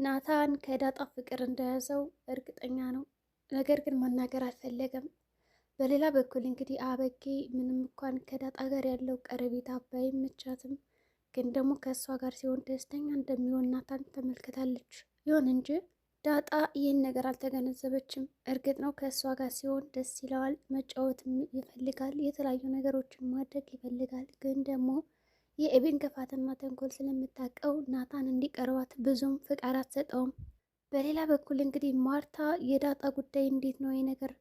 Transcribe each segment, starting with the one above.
ናታን ከዳጣ ፍቅር እንደያዘው እርግጠኛ ነው። ነገር ግን መናገር አልፈለገም። በሌላ በኩል እንግዲህ አበጌ ምንም እንኳን ከዳጣ ጋር ያለው ቀረቤታ ባይመቻትም ግን ደግሞ ከእሷ ጋር ሲሆን ደስተኛ እንደሚሆን ናታን ተመልክታለች። ይሁን እንጂ ዳጣ ይህን ነገር አልተገነዘበችም። እርግጥ ነው ከእሷ ጋር ሲሆን ደስ ይለዋል፣ መጫወትም ይፈልጋል፣ የተለያዩ ነገሮችን ማድረግ ይፈልጋል። ግን ደግሞ የኤቢን ክፋትና ተንኮል ስለምታውቀው ናታን እንዲቀርባት ብዙም ፍቃድ አትሰጠውም። በሌላ በኩል እንግዲህ ማርታ የዳጣ ጉዳይ እንዴት ነው ይህ ነገር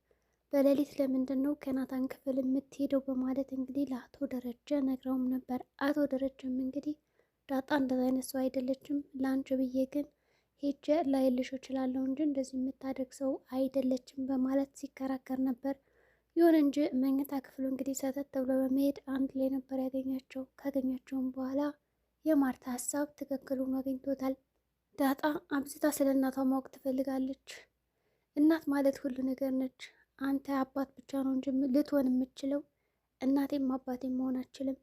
በሌሊት ለምንድን ነው ከናታን ክፍል የምትሄደው በማለት እንግዲህ ለአቶ ደረጀ ነግረውም ነበር። አቶ ደረጀም እንግዲህ ዳጣ እንደዛ አይነት ሰው አይደለችም፣ ለአንቺ ብዬ ግን ሄጀ ላይልሽ እችላለሁ እንጂ እንደዚህ የምታደርግ ሰው አይደለችም በማለት ሲከራከር ነበር። ይሁን እንጂ መኝታ ክፍሉ እንግዲህ ሰተት ብሎ በመሄድ አንድ ላይ ነበር ያገኛቸው። ካገኛቸውም በኋላ የማርታ ሀሳብ ትክክሉን አግኝቶታል። ዳጣ አብዝታ ስለ እናቷ ማወቅ ትፈልጋለች። እናት ማለት ሁሉ ነገር ነች። አንተ አባት ብቻ ነው እንጂ ልትሆን የምችለው እናቴም አባቴም መሆን አችልም።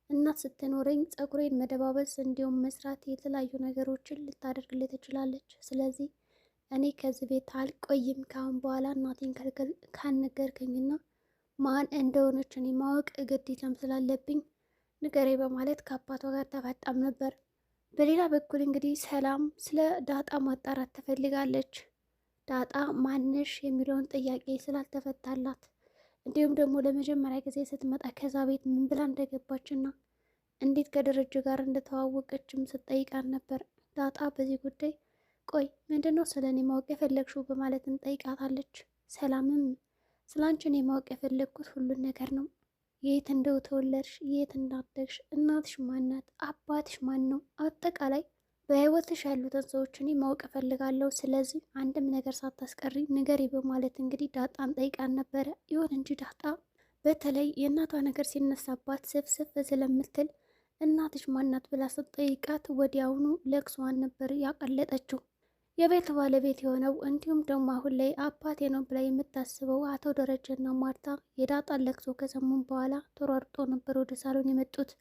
እናት ስትኖረኝ ፀጉሬን መደባበስ እንዲሁም መስራት፣ የተለያዩ ነገሮችን ልታደርግልህ ትችላለች። ስለዚህ እኔ ከዚህ ቤት አልቆይም። ካሁን በኋላ እናቴን ካልነገርከኝና ማን እንደሆነች እኔ ማወቅ ግዴታም ስላለብኝ ንገሬ በማለት ከአባቷ ጋር ተፋጣም ነበር። በሌላ በኩል እንግዲህ ሰላም ስለ ዳጣ ማጣራት ትፈልጋለች። ዳጣ ማንሽ የሚለውን ጥያቄ ስላልተፈታላት እንዲሁም ደግሞ ለመጀመሪያ ጊዜ ስትመጣ ከዛ ቤት ምን ብላ እንደገባችና እንዴት ከደረጀ ጋር እንደተዋወቀችም ስትጠይቃት ነበር። ዳጣ በዚህ ጉዳይ ቆይ ምንድነው ስለ እኔ ማወቅ የፈለግሽው በማለትም ጠይቃታለች። ሰላምም ስለ አንቺን የማወቅ የፈለግኩት ሁሉን ነገር ነው። የት እንደው ተወለድሽ፣ የት እንዳደግሽ፣ እናትሽ ማናት፣ አባትሽ ማን ነው፣ አጠቃላይ በህይወትሽ ያሉትን ሰዎች እኔ ማወቅ እፈልጋለሁ። ስለዚህ አንድም ነገር ሳታስቀሪ ንገሪ በማለት እንግዲህ ዳጣን ጠይቃን ነበረ። ይሁን እንጂ ዳጣ በተለይ የእናቷ ነገር ሲነሳባት ስፍስፍ ስለምትል እናትሽ ማናት ብላ ስትጠይቃት ወዲያውኑ ለቅሷን ነበር ያቀለጠችው። የቤት ባለቤት የሆነው እንዲሁም ደግሞ አሁን ላይ አባቴ ነው ብላ የምታስበው አቶ ደረጀና ማርታ የዳጣን ለቅሶ ከሰሙን በኋላ ተሯርጦ ነበር ወደ ሳሎን የመጡት።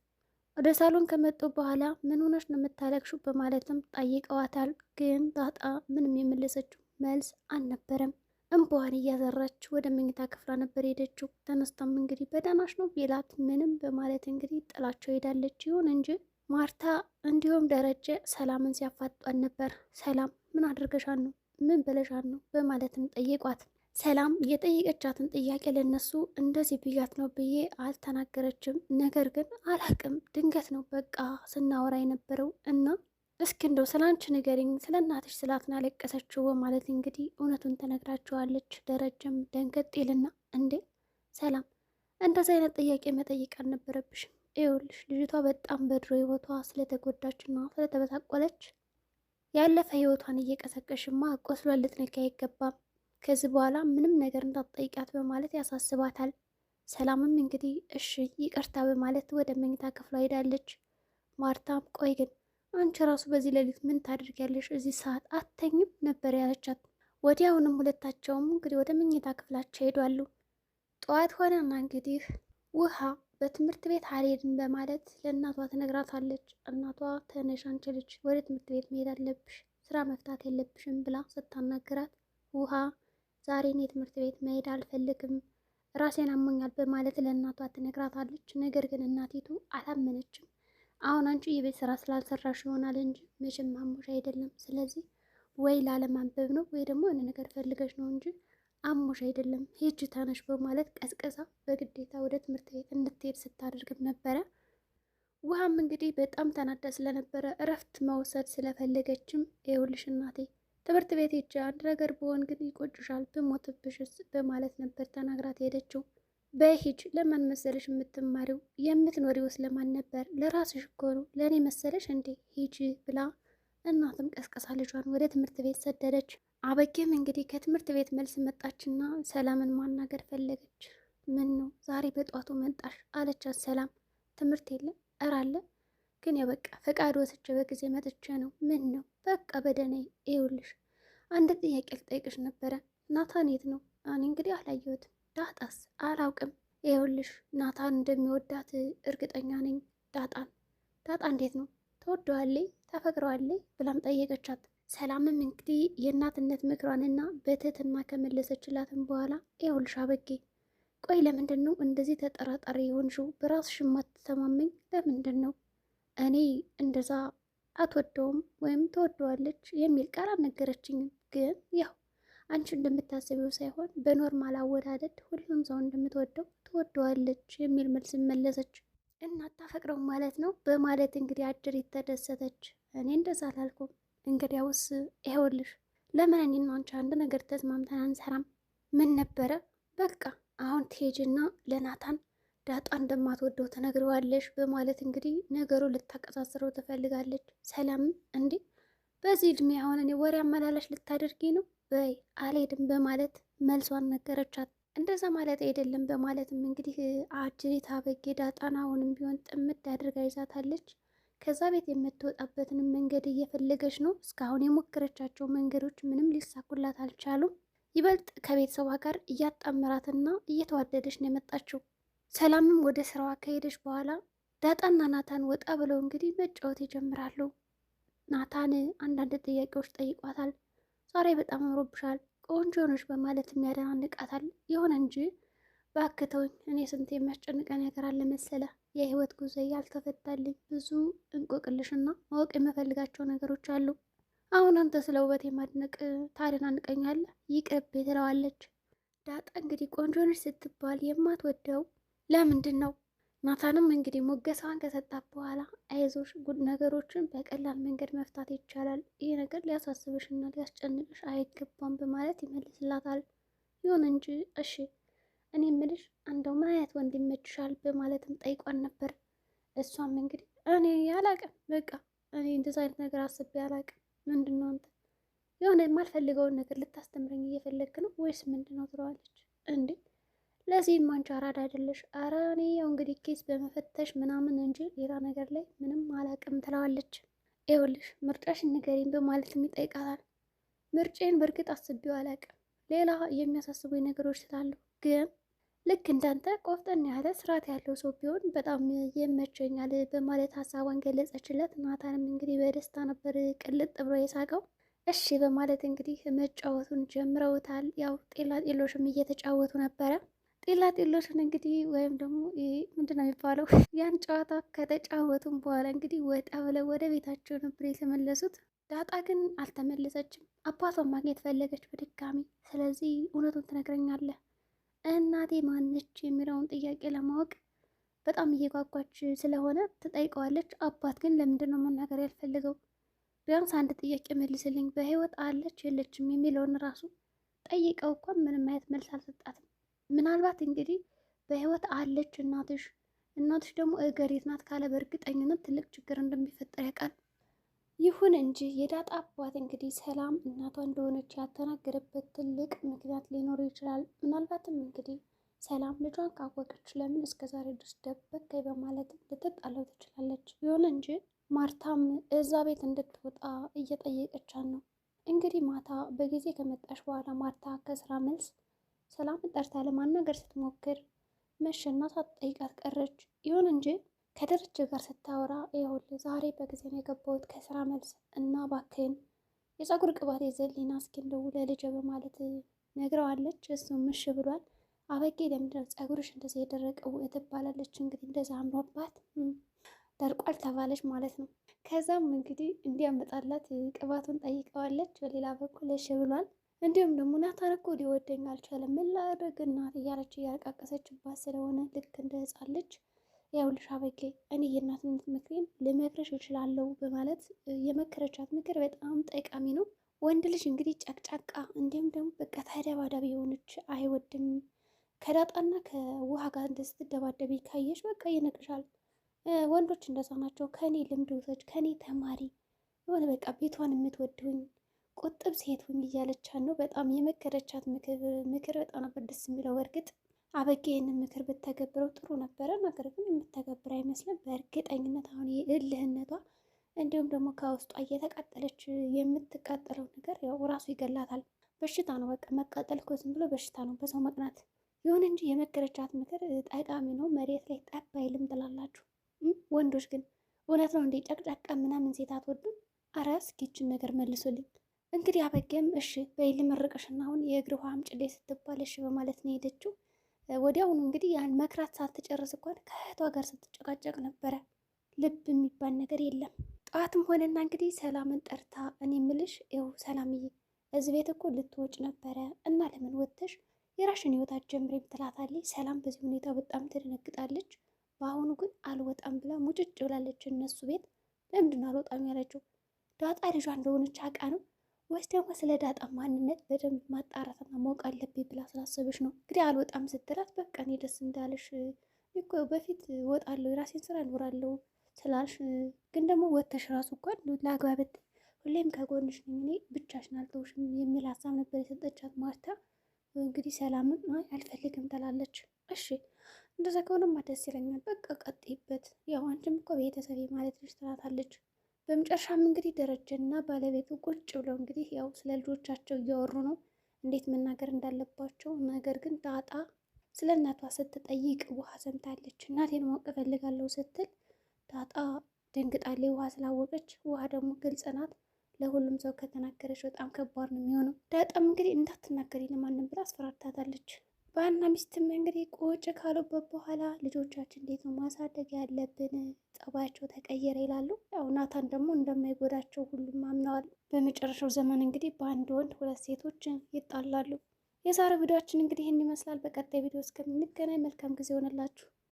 ወደ ሳሎን ከመጡ በኋላ ምን ሆነሽ ነው የምታለቅሹ በማለትም ጠይቀዋታል። ግን ዳጣ ምንም የመለሰችው መልስ አልነበረም። እንባዋን እያዘራች ወደ መኝታ ክፍሏ ነበር ሄደችው። ተነስታም እንግዲህ በደህናሽ ነው ቢላት ምንም በማለት እንግዲህ ጥላቸው ሄዳለች። ይሁን እንጂ ማርታ እንዲሁም ደረጀ ሰላምን ሲያፋጧን ነበር። ሰላም ምን አድርገሻን ነው? ምን ብለሻን ነው? በማለትም ጠየቋት። ሰላም የጠየቀቻትን ጥያቄ ለነሱ እንደዚህ ብያት ነው ብዬ አልተናገረችም። ነገር ግን አላቅም ድንገት ነው በቃ ስናወራ የነበረው እና እስኪ እንደው ስለ አንቺ ንገሪኝ፣ ስለ እናትሽ ስላት ነው ያለቀሰችው በማለት እንግዲህ እውነቱን ተነግራቸዋለች። ደረጀም ደንገጥ ይልና እንዴ ሰላም እንደዚህ አይነት ጥያቄ መጠየቅ አልነበረብሽም። ይኸውልሽ ልጅቷ በጣም በድሮ ህይወቷ ስለተጎዳችና ስለተበሳቆለች ያለፈ ህይወቷን እየቀሰቀሽማ ቆስሏን ልትነካ አይገባም። ከዚህ በኋላ ምንም ነገር እንዳትጠይቃት በማለት ያሳስባታል። ሰላምም እንግዲህ እሺ ይቅርታ በማለት ወደ መኝታ ክፍሏ ሄዳለች። ማርታም ቆይ ግን አንቺ ራሱ በዚህ ሌሊት ምን ታደርጊያለሽ? እዚህ ሰዓት አተኝም ነበር ያለቻት። ወዲያውንም ሁለታቸውም እንግዲህ ወደ መኝታ ክፍላቸው ሄዷሉ። ጠዋት ሆነና እንግዲህ ውሃ በትምህርት ቤት አልሄድም በማለት ለእናቷ ትነግራታለች። እናቷ ተነሽ አንቺ ልጅ ወደ ትምህርት ቤት መሄድ አለብሽ፣ ስራ መፍታት የለብሽም ብላ ስታናግራት ውሃ ዛሬ እኔ ትምህርት ቤት መሄድ አልፈልግም ራሴን አሞኛል በማለት ለእናቷ ትነግራታለች። ነገር ግን እናቲቱ አላመነችም። አሁን አንቺ የቤት ስራ ስላልሰራሽ ይሆናል እንጂ መቼም አሞሽ አይደለም። ስለዚህ ወይ ላለማንበብ ነው ወይ ደግሞ የሆነ ነገር ፈልገሽ ነው እንጂ አሞሽ አይደለም፣ ሂጅ ተነሽ በማለት ቀስቀሳ በግዴታ ወደ ትምህርት ቤት እንድትሄድ ስታደርግም ነበረ። ውሃም እንግዲህ በጣም ተናዳ ስለነበረ እረፍት መውሰድ ስለፈለገችም ይኸውልሽ እናቴ ትምህርት ቤት ሂጅ አንድ ነገር ብሆን ግን ይቆጭሻል ብሞትብሽስ በማለት ነበር ተናግራት ሄደችው። በሂጅ ለማን መሰለሽ የምትማሪው የምትኖሪውስ ለማን ነበር? ለራስሽ እኮ ነው ለእኔ መሰለሽ እንዴ ሂጅ ብላ እናትም ቀስቀሳ ልጇን ወደ ትምህርት ቤት ሰደደች። አበጌም እንግዲህ ከትምህርት ቤት መልስ መጣችና ሰላምን ማናገር ፈለገች። ምን ነው ዛሬ በጧቱ መጣሽ አለቻት። ሰላም ትምህርት የለም እራለ ግን የበቃ ፈቃድ ወስጄ በጊዜ መጥቼ ነው። ምን ነው በቃ በደህና ይኸውልሽ አንድ ጥያቄ ልጠይቅሽ ነበረ። ናታን የት ነው? እኔ እንግዲህ አላየሁትም። ዳጣስ? አላውቅም። ይኸውልሽ ናታን እንደሚወዳት እርግጠኛ ነኝ። ዳጣ እንዴት ነው ተወደዋለይ ታፈቅረዋለይ ብላም ጠየቀቻት። ሰላምም እንግዲህ የእናትነት ምክሯንና በትህትና ከመለሰችላትም በኋላ ይኸውልሽ አበጌ፣ ቆይ ለምንድን ነው እንደዚህ ተጠራጣሪ የሆንሽው? በራስሽ የማትተማመኝ ለምንድን ነው? እኔ እንደዛ አትወደውም ወይም ትወደዋለች የሚል ቃል አልነገረችኝም። ግን ያው አንቺ እንደምታስቢው ሳይሆን በኖርማል አወዳደድ ሁሉም ሰው እንደምትወደው ትወደዋለች የሚል መልስ መለሰች። እና አታፈቅረው ማለት ነው በማለት እንግዲህ አጅሪት ተደሰተች። እኔ እንደዛ አላልኩም። እንግዲያውስ ይኸውልሽ ለምን እኔና አንቺ አንድ ነገር ተስማምተን አንሰራም? ምን ነበረ? በቃ አሁን ትሄጂና ለናታን ዳጣ እንደማትወደው ተነግረዋለሽ በማለት እንግዲህ ነገሩ ልታቀሳስረው ትፈልጋለች። ሰላም እንዴ በዚህ እድሜ አሁን እኔ ወሬ አመላላሽ ልታደርጊ ነው? በይ አልሄድም በማለት መልሷን ነገረቻት። እንደዛ ማለት አይደለም በማለትም እንግዲህ አጅሪት አበጌ ዳጣን አሁንም ቢሆን ጥምድ አድርጋ ይዛታለች። ከዛ ቤት የምትወጣበትንም መንገድ እየፈለገች ነው። እስካሁን የሞከረቻቸው መንገዶች ምንም ሊሳኩላት አልቻሉም። ይበልጥ ከቤተሰቧ ጋር እያጣመራትና እየተዋደደች ነው የመጣችው። ሰላምም ወደ ስራዋ ከሄደች በኋላ ዳጣና ናታን ወጣ ብለው እንግዲህ መጫወት ይጀምራሉ። ናታን አንዳንድ ጥያቄዎች ጠይቋታል። ዛሬ በጣም አምሮብሻል፣ ቆንጆ ነሽ በማለትም ያደናንቃታል። ይሁን እንጂ ባክተውኝ፣ እኔ ስንት የሚያስጨንቀ ነገር አለ መሰለ። የህይወት ጉዞ ያልተፈታልኝ ብዙ እንቆቅልሽና ማወቅ የምፈልጋቸው ነገሮች አሉ። አሁን አንተ ስለ ውበት የማድነቅ ታደናንቀኛለህ፣ ይቅርብ ትለዋለች። ዳጣ እንግዲህ ቆንጆ ነሽ ስትባል የማትወደው ለምንድን ነው? ናታንም እንግዲህ ሞገሳዋን ከሰጣት በኋላ አይዞሽ፣ ጉድ ነገሮችን በቀላል መንገድ መፍታት ይቻላል፣ ይህ ነገር ሊያሳስብሽና ሊያስጨንቅሽ አይገባም በማለት ይመልስላታል። ይሁን እንጂ እሺ እኔ ምልሽ እንደው ምን አይነት ወንድ ይመችሻል በማለትም ጠይቋን ነበር። እሷም እንግዲህ እኔ አላቅም፣ በቃ እኔ እንደዚ አይነት ነገር አስቤ አላቅም። ምንድን ነው አንተ የሆነ የማልፈልገውን ነገር ልታስተምረኝ እየፈለግክ ነው ወይስ ምንድን ነው ትለዋለች። እንዴ ለዚህም አንቺ አራዳ አይደለሽ። ኧረ እኔ ያው እንግዲህ ኬስ በመፈተሽ ምናምን እንጂ ሌላ ነገር ላይ ምንም አላቅም ትለዋለች። ይኸውልሽ ምርጫሽን ንገሪኝ በማለትም ይጠይቃታል። ምርጬን በእርግጥ አስቤው አላቅም፣ ሌላ የሚያሳስቡኝ ነገሮች ስላሉ፣ ግን ልክ እንዳንተ ቆፍጠን ያለ ስርዓት ያለው ሰው ቢሆን በጣም ይመቸኛል በማለት ሀሳቧን ገለጸችለት። ናታንም እንግዲህ በደስታ ነበር ቅልጥ ብሎ የሳቀው። እሺ በማለት እንግዲህ መጫወቱን ጀምረውታል። ያው ጤላ ጤሎሽም እየተጫወቱ ነበረ። ጤላ ጤሎሽን እንግዲህ ወይም ደግሞ ምንድን ነው የሚባለው ያን ጨዋታ ከተጫወቱም በኋላ እንግዲህ ወጣ ብለው ወደ ቤታቸው ነበር የተመለሱት። ዳጣ ግን አልተመለሰችም። አባቷን ማግኘት ፈለገች በድጋሚ። ስለዚህ እውነቱን ትነግረኛለህ፣ እናቴ ማነች የሚለውን ጥያቄ ለማወቅ በጣም እየጓጓች ስለሆነ ትጠይቀዋለች። አባት ግን ለምንድን ነው መናገር ያልፈልገው? ቢያንስ አንድ ጥያቄ መልስልኝ፣ በህይወት አለች የለችም የሚለውን ራሱ ጠይቀው እንኳን ምንም አይነት መልስ አልሰጣትም። ምናልባት እንግዲህ በህይወት አለች እናትሽ ደግሞ እገሪት ናት ካለ በእርግጠኝነት ትልቅ ችግር እንደሚፈጠር ያውቃል። ይሁን እንጂ የዳጣ አባት እንግዲህ ሰላም እናቷ እንደሆነች ያልተናገረበት ትልቅ ምክንያት ሊኖር ይችላል። ምናልባትም እንግዲህ ሰላም ልጇን ካወቀች ለምን እስከዛሬ ድረስ ደበቀኝ በማለት ልትጣለው ትችላለች። ይሁን እንጂ ማርታም እዛ ቤት እንድትወጣ እየጠየቀቻት ነው። እንግዲህ ማታ በጊዜ ከመጣሽ በኋላ ማርታ ከስራ መልስ ሰላምን ጠርታ ለማናገር ስትሞክር መሸና ሳትጠይቃት ቀረች። ይሁን እንጂ ከደረጀ ጋር ስታወራ ይኸውልህ ዛሬ በጊዜ ነው የገባሁት ከስራ መልስ እና እባክህን የፀጉር ቅባት የዘሊና እስኪ እንደው ለልጄ በማለት ነግረዋለች። እሱም እሺ ብሏል። አበጌ ለምንድነው ፀጉርሽ እንደዚህ የደረቀው ትባላለች። እንግዲህ እንደዛ አምሮባት ደርቋል ተባለች ማለት ነው። ከዛም እንግዲህ እንዲያመጣላት ቅባቱን ጠይቀዋለች። በሌላ በኩል እሺ ብሏል። እንዲሁም ደግሞ ናታን እኮ ሊወደኝ አልቻለም፣ ምን ላድርግ እናት እያለች እያለቃቀሰችባት ስለሆነ ልክ እንደ ሕፃን ልጅ ይኸውልሽ አበጌ እኔ የእናትነት ምክሬን ልመክርሽ እችላለሁ በማለት የመከረቻት ምክር በጣም ጠቃሚ ነው። ወንድ ልጅ እንግዲህ ጨቅጫቃ እንዲሁም ደግሞ በቃ ተደባዳቢ የሆነች አይወድም። ከዳጣና ከውሃ ጋር እንደ ስትደባደቢ ካየሽ በቃ ይነቅሻል። ወንዶች እንደዛ ናቸው። ከኔ ልምድ ውሰጅ፣ ከኔ ተማሪ የሆነ በቃ ቤቷን የምትወድውኝ ቁጥብ ሴት ሁኝ እያለቻት ነው። በጣም የመከረቻት ምክር በጣም ነበር ደስ የሚለው። እርግጥ አበጌ ይህንን ምክር ብተገብረው ጥሩ ነበረ። ነገር ግን የምተገብር አይመስልም። በእርግጠኝነት አሁን የእልህነቷ እንዲሁም ደግሞ ከውስጧ እየተቃጠለች የምትቃጠለው ነገር ያው ራሱ ይገላታል። በሽታ ነው በቃ መቃጠል እኮ ዝም ብሎ በሽታ ነው፣ በሰው መቅናት። ይሁን እንጂ የመከረቻት ምክር ጠቃሚ ነው። መሬት ላይ ጠብ አይልም ትላላችሁ። ወንዶች ግን እውነት ነው እንዴ ጨቅጫቃ ምናምን ሴት አትወዱም? አረ እስኪ ይችን ነገር መልሱልኝ። እንግዲህ አበጌም እሺ በይ ልመርቅሽና አሁን የእግር ውሃ አምጪልኝ ስትባል እሺ በማለት ነው የሄደችው። ወዲያውኑ እንግዲህ ያን መክራት ሳትጨርስ እንኳን ከእህቷ ጋር ስትጨቃጨቅ ነበረ። ልብ የሚባል ነገር የለም። ጠዋትም ሆነና እንግዲህ ሰላምን ጠርታ እኔ ምልሽ ይኸው ሰላምዬ እዚህ ቤት እኮ ልትወጭ ነበረ እና ለምን ወጥተሽ የራሽን ህይወት አትጀምሪም ትላታለች። ሰላም በዚህ ሁኔታ በጣም ትደነግጣለች። በአሁኑ ግን አልወጣም ብላ ሙጭጭ ብላለች እነሱ ቤት። ለምንድን ነው አልወጣም ያለችው? ዳጣ ልጇ እንደሆነች አውቃ ነው ወይስ ደግሞ ስለ ዳጣ ማንነት በደንብ ማጣራትና ማወቅ አለብኝ ብላ ስላሰበች ነው? እንግዲህ አልወጣም ስትላት በቃ እኔ ደስ እንዳለሽ እኮ በፊት እወጣለሁ የራሴን ስራ እኖራለሁ ስላልሽ ግን ደግሞ ወጥተሽ ራሱ እንኳን ለአግባበት ሁሌም ከጎንሽ ነኝ እኔ ብቻሽን አልተውሽም የሚል ሀሳብ ነበር የሰጠቻት ማርታ። እንግዲህ ሰላምም አይ አልፈልግም ትላለች። እሺ እንደዛ ከሆነማ ደስ ይለኛል፣ በቃ ቀጥይበት፣ ያው አንቺም እኮ ቤተሰቤ ማለት ነሽ ትላታለች። በመጨረሻም እንግዲህ ደረጀና ባለቤቱ ቁጭ ብለው እንግዲህ ያው ስለ ልጆቻቸው እያወሩ ነው፣ እንዴት መናገር እንዳለባቸው። ነገር ግን ዳጣ ስለ እናቷ ስትጠይቅ ውሃ ሰምታለች። እናቴን ማወቅ እፈልጋለሁ ስትል ዳጣ ደንግጣለች፣ ውሃ ስላወቀች። ውሃ ደግሞ ግልጽ ናት፣ ለሁሉም ሰው ከተናገረች በጣም ከባድ ነው የሚሆነው። ዳጣም እንግዲህ እንዳትናገሪ ለማንም ብላ አስፈራርታታለች። ባልና ሚስትም እንግዲህ ቁጭ ካሉበት በኋላ ልጆቻችን እንዴት ነው ማሳደግ ያለብን፣ ጸባያቸው ተቀየረ ይላሉ። ያው ናታን ደግሞ እንደማይጎዳቸው ሁሉም አምነዋል። በመጨረሻው ዘመን እንግዲህ በአንድ ወንድ ሁለት ሴቶች ይጣላሉ። የዛሬው ቪዲዮችን እንግዲህ ይህን ይመስላል። በቀጣይ ቪዲዮ እስከምንገናኝ መልካም ጊዜ ሆነላችሁ።